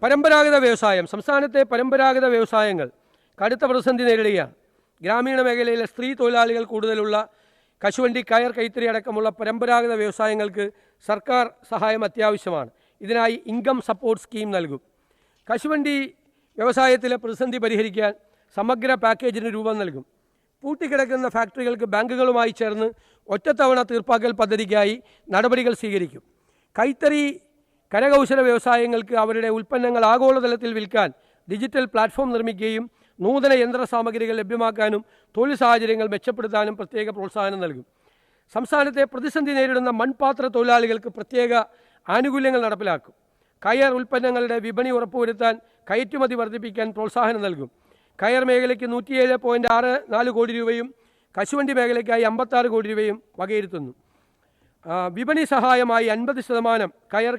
പരമ്പരാഗത വ്യവസായം. സംസ്ഥാനത്തെ പരമ്പരാഗത വ്യവസായങ്ങൾ കടുത്ത പ്രതിസന്ധി നേരിടുകയാണ്. ഗ്രാമീണ മേഖലയിലെ സ്ത്രീ തൊഴിലാളികൾ കൂടുതലുള്ള കശുവണ്ടി, കയർ, കൈത്തറി അടക്കമുള്ള പരമ്പരാഗത വ്യവസായങ്ങൾക്ക് സർക്കാർ സഹായം അത്യാവശ്യമാണ്. ഇതിനായി ഇൻകം സപ്പോർട്ട് സ്കീം നൽകും. കശുവണ്ടി വ്യവസായത്തിലെ പ്രതിസന്ധി പരിഹരിക്കാൻ സമഗ്ര പാക്കേജിന് രൂപം നൽകും. പൂട്ടിക്കിടക്കുന്ന ഫാക്ടറികൾക്ക് ബാങ്കുകളുമായി ചേർന്ന് ഒറ്റത്തവണ തീർപ്പാക്കൽ പദ്ധതിക്കായി നടപടികൾ സ്വീകരിക്കും. കൈത്തറി, കരകൗശല വ്യവസായങ്ങൾക്ക് അവരുടെ ഉൽപ്പന്നങ്ങൾ ആഗോളതലത്തിൽ വിൽക്കാൻ ഡിജിറ്റൽ പ്ലാറ്റ്ഫോം നിർമ്മിക്കുകയും നൂതന യന്ത്ര സാമഗ്രികൾ ലഭ്യമാക്കാനും തൊഴിൽ സാഹചര്യങ്ങൾ മെച്ചപ്പെടുത്താനും പ്രത്യേക പ്രോത്സാഹനം നൽകും. സംസ്ഥാനത്തെ പ്രതിസന്ധി നേരിടുന്ന മൺപാത്ര തൊഴിലാളികൾക്ക് പ്രത്യേക ആനുകൂല്യങ്ങൾ നടപ്പിലാക്കും. കയർ ഉൽപ്പന്നങ്ങളുടെ വിപണി ഉറപ്പുവരുത്താൻ കയറ്റുമതി വർദ്ധിപ്പിക്കാൻ പ്രോത്സാഹനം നൽകും. കയർ മേഖലയ്ക്ക് 107.64 കോടി രൂപയും കശുവണ്ടി മേഖലയ്ക്കായി 56 കോടി രൂപയും വകയിരുത്തുന്നു. വിപണി സഹായമായി 50%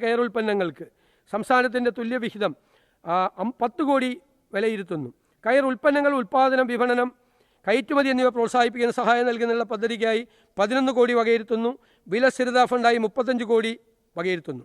കയർ ഉൽപ്പന്നങ്ങൾക്ക് സംസ്ഥാനത്തിൻ്റെ തുല്യവിഹിതം 10 കോടി വിലയിരുത്തുന്നു. കയർ ഉൽപ്പന്നങ്ങൾ ഉൽപ്പാദനം, വിപണനം, കയറ്റുമതി എന്നിവ പ്രോത്സാഹിപ്പിക്കുന്ന സഹായം നൽകുന്നതിനുള്ള പദ്ധതിക്കായി 11 കോടി വകയിരുത്തുന്നു. വില സ്ഥിരതാ ഫണ്ടായി 35 കോടി വകയിരുത്തുന്നു.